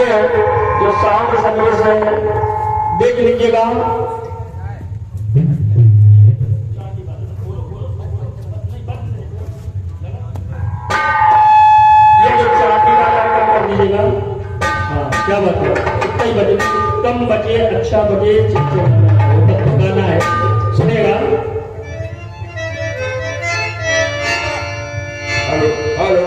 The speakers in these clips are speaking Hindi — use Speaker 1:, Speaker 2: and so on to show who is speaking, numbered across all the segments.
Speaker 1: जो साउंड सर्विस है देख लीजिएगा। ये जो चाबी वाला कम कर दीजिएगा। हाँ क्या बात है, इतना ही बजे, कम बजे अच्छा बजे चिट्ठे गाना है, सुनेगा। Hello hello.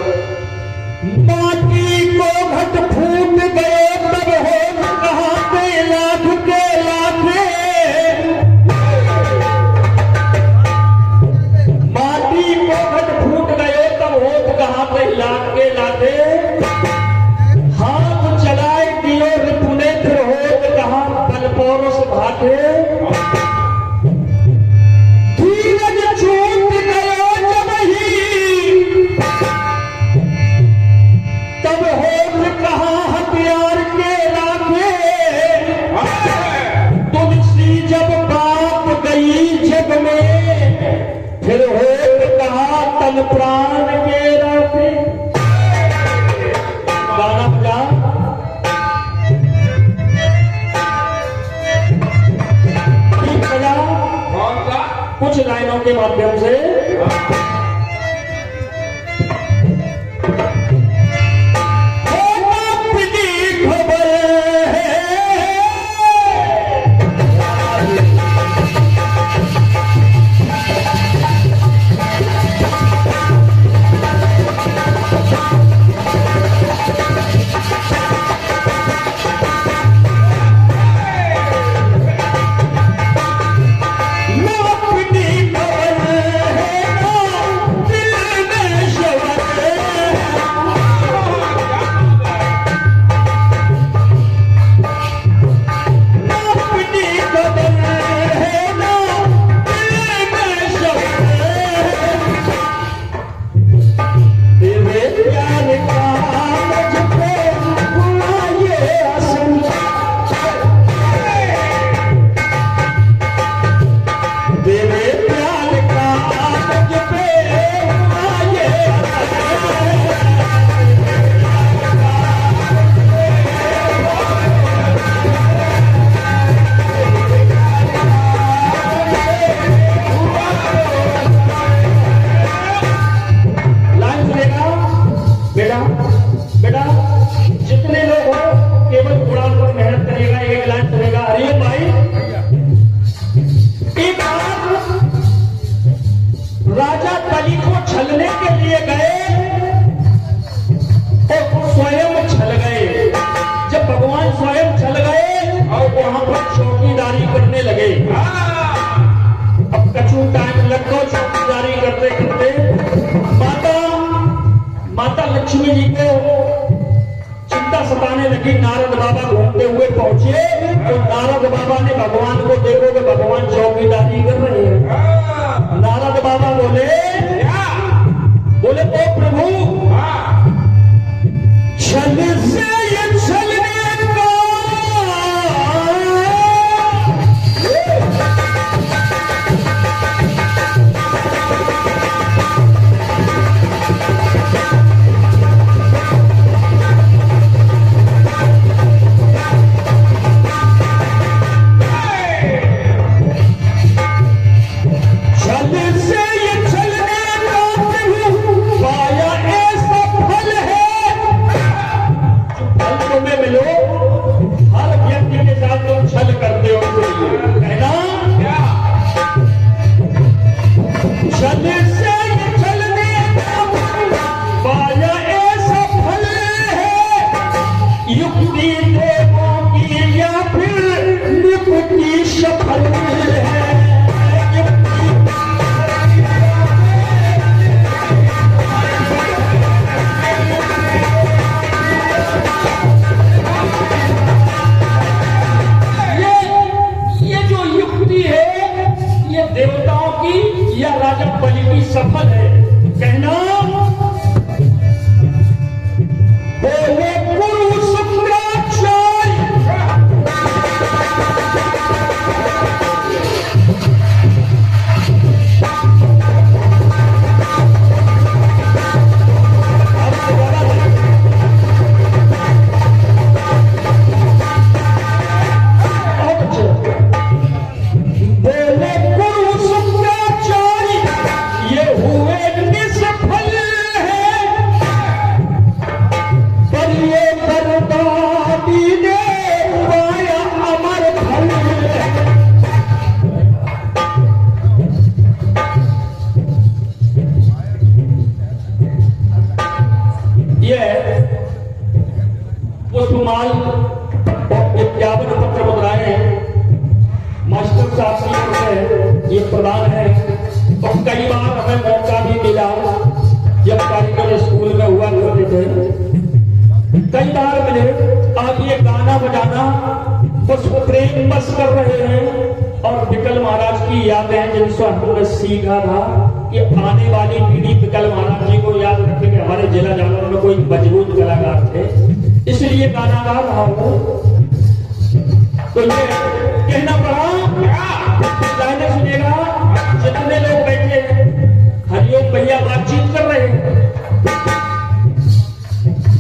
Speaker 1: माटी को घट फूट गए तब हो कहाँ पे लाख के लाखे। माटी को घट फूट गए तब हो कहाँ पे लाख के लाखे। हाथ चलाए दियो रिपुने फिर हो कहाँ पल पौरुष भाटे। धीरज छूट गयो जब ही तब हो कहाँ हथियार के लाखे। तुलसी जब बात गई जग में फिर हो कहाँ तन प्राण के राखे। गाना बजा। ठीक बजा। कुछ लाइनों के माध्यम से लक्ष्मी जी को चिंता सताने लगी। नारद बाबा घूमते हुए पहुंचे तो नारद बाबा ने भगवान को देखो कि भगवान चौकीदारी कर रहे हैं। नारद बाबा बोले ओ प्रभु छल से ये छलने का छल से ये छलने का प्रभु पाया ऐसा पुष्पमाल और 51 पत्र मुद्राएं मास्टर साहब की ओर से ये प्रदान है। और कई बार हमें मौका भी मिला, जब कार्यक्रम स्कूल में हुआ करते थे, कई बार मिले। आप ये गाना बजाना पुष्प प्रेम बस कर रहे हैं और विकल महाराज की यादें जिनसे हमने सीखा था कि आने वाली पीढ़ी विकल महाराज जी को याद रखे कि हमारे जिला जालौर में कोई मजबूत कलाकार थे, इसलिए गाना गा रहा हूं। तो ये कहना पड़ा, गाने सुनेगा, जितने लोग बैठे हैं हरिओम भैया बातचीत कर रहे हैं।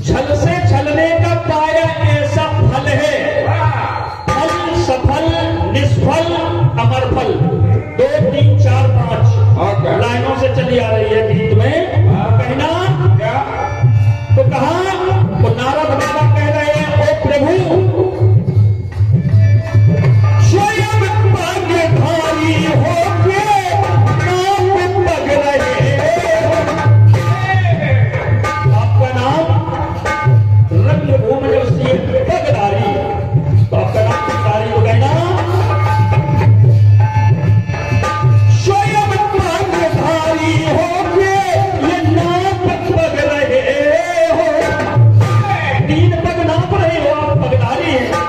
Speaker 1: छल से छलने का पाया ऐसा फल है, फल सफल निष्फल अमर फल। 2 3 4 5 लाइनों से चली आ रही है गीत में। कहना तो कहा, तो नारद बाबा कह रहे हैं, ओ प्रभु स्वयं भाग्यधारी होके नाम पग रहे। आपका नाम रंगभूमि में उसकी पगधारी, तो आपका नाम पगधारी हो गया ना। स्वयं पगधारी होके ये नाम पग रहे हो, 3 पग नाप रहे हो, आप पगधारी हैं ना।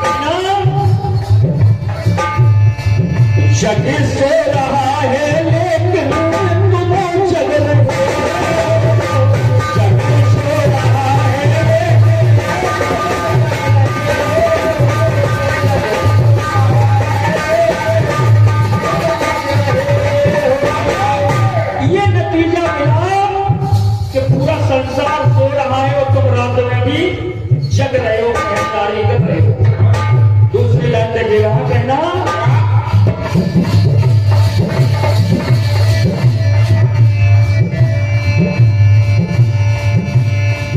Speaker 1: जग सो रहा है लेकिन तुम जग रहे हो, जग सो रहा है। ये नतीजा मिला कि पूरा संसार सो रहा है और तुम रात में भी जग रहे हो, पहरेदारी कर रहे हो। दूसरी लाइन देखिएगा, कहना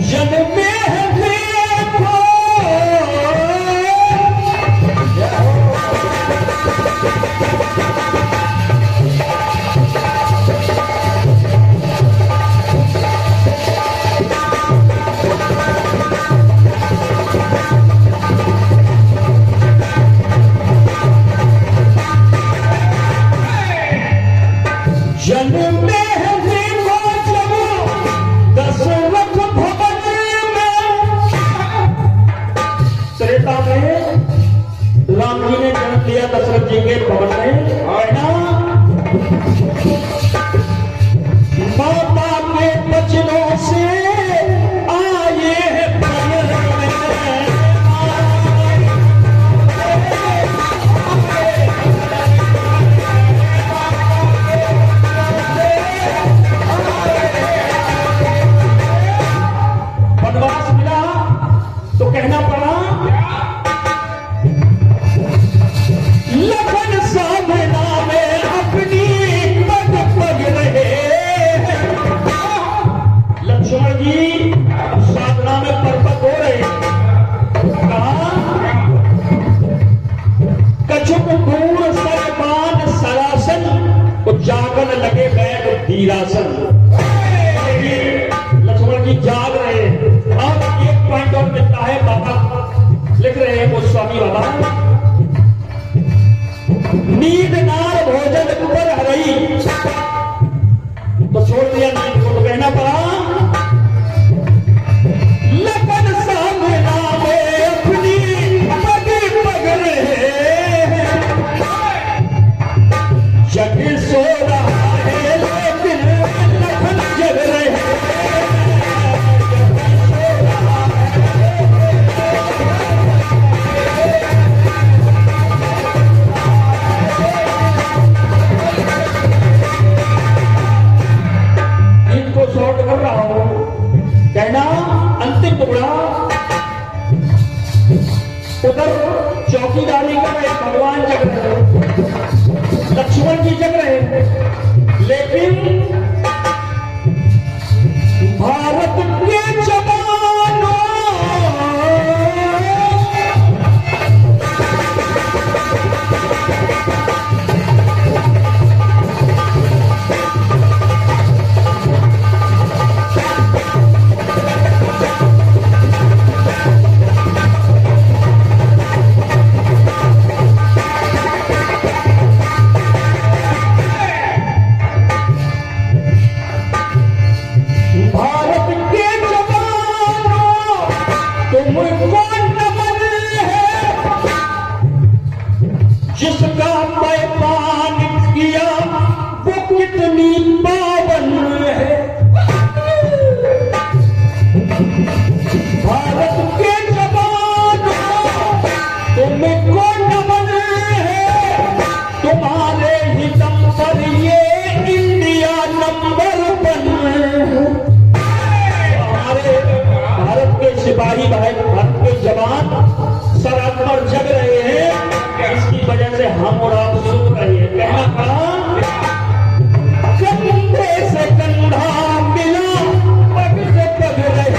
Speaker 1: जन्मे हैं देखो जन्मे हैं देखो जब दशरथ भवन में। त्रेता में राम जी ने जन्म लिया दशरथ जी के भवन में, और ना माता के बचनों से आए हैं भवन में। वनवास मिला तो कहना पड़ा, लखन साधना में अपनी पग पग रहे। लक्ष्मण जी साधना में परपक हो रहे। कहा कछुक दूर सरपान सरासन, तो जागन लगे बैठ धीरासन। लक्ष्मण जी जाग रहे हैं। अब एक पॉइंट और मिलता है, बाबा लिख रहे हैं गोस्वामी बाबा, नींद नार भोजन ऊपर हरई, तो छोड़ दिया नींद को, तो कहना पड़ा लगन सामना में अपनी पग पग रहे। जग सो रहा है लेकिन लखन जग रहे। शॉर्ट कर रहा हूं, कहना अंतिम टुकड़ा उधर चौकीदारी कर रहे भगवान जग रहे, लक्ष्मण जी जग रहे, लेकिन भारत के जवानों तुमको नमन है जिसका मैं पान किया वो कितनी पावन है। भारत के जवानों तुमको नमन है, तुम्हारे ही दम पर ये इंडिया नंबर 1 है। हमारे भारत के सिपाही भाई, भारत के जवान सरहद पर जग रहे हैं, इसकी वजह से हम और आप सुन रहे हैं। कहना पड़ा कंधे से कंधा मिला, पग से पग रहे,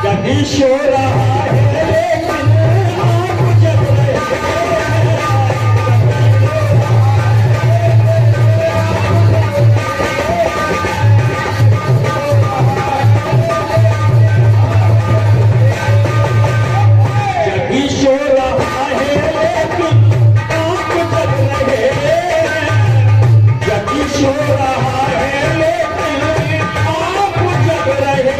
Speaker 1: जगी शो रहा है लेकिन आप जग रहे। जगी शो रहा है लेकिन आप जग रहे, जगी शो रहा है लेकिन आप जग रहे।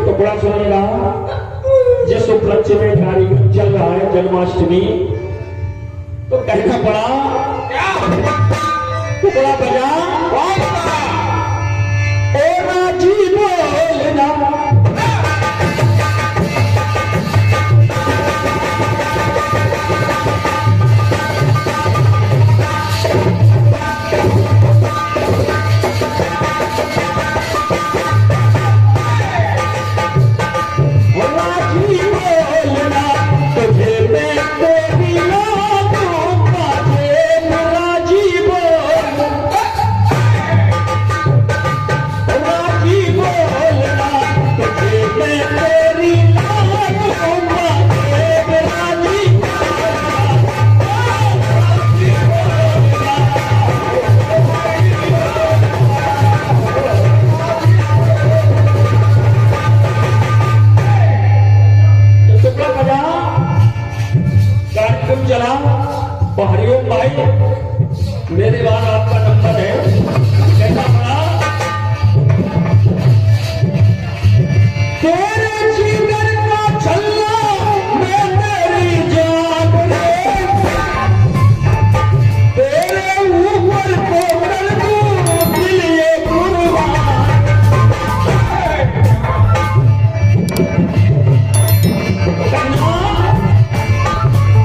Speaker 1: तो बड़ा सुनिएगा, जिस उपलक्ष्य में कार्यक्रम चल रहा है जन्माष्टमी, तो कहना पड़ा तो बड़ा बजा ओ राजी बोलना, राजी बोलना, तुझे मैं तेरी लाडों का प्रेम राजी बोलना, राजी बोलना, तुझे मैं तेरी लाडों का प्रेम राजी कार्यक्रम चला। हरिओम भाई, मेरे बाद आपका नंबर है, कैसा पड़ा तेरे जिगर का छल्ला मैं तेरी जान रे, तेरे ऊपर को कर दूं दिल ये कुर्बान।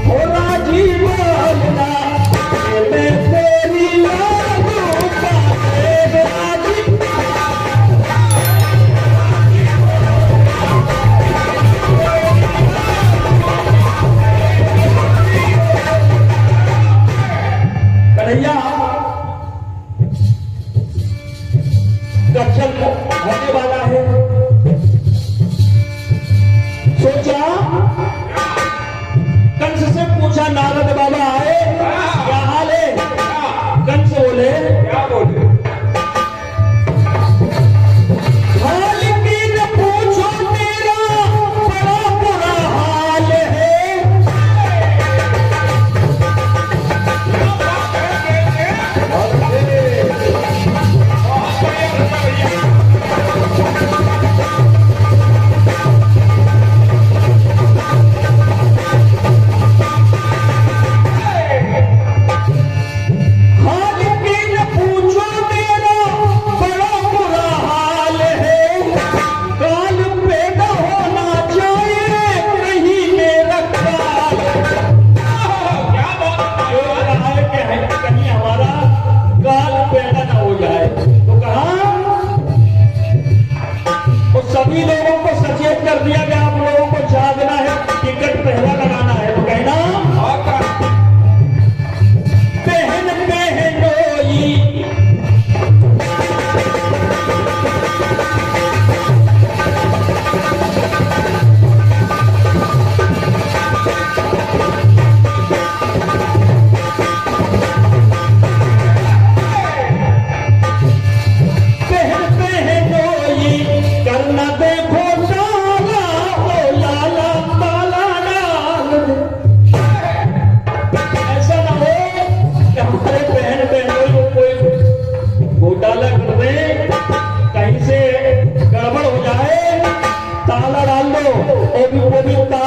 Speaker 1: ओ राजी बोलना, मैं तेरी लाडों का प्रेम राजी। कन्हैया कक्षल होने वाला है, सोचा कंस से पूछा, नारद बाबा आए, क्या हाल है? कंस बोले, क्या बोले? हाल की न पूछो तेरा बड़ा बुरा हाल है, दरवाजा कर दे, कहीं से गड़बड़ हो जाए ताला डाल दो, वो भी ताला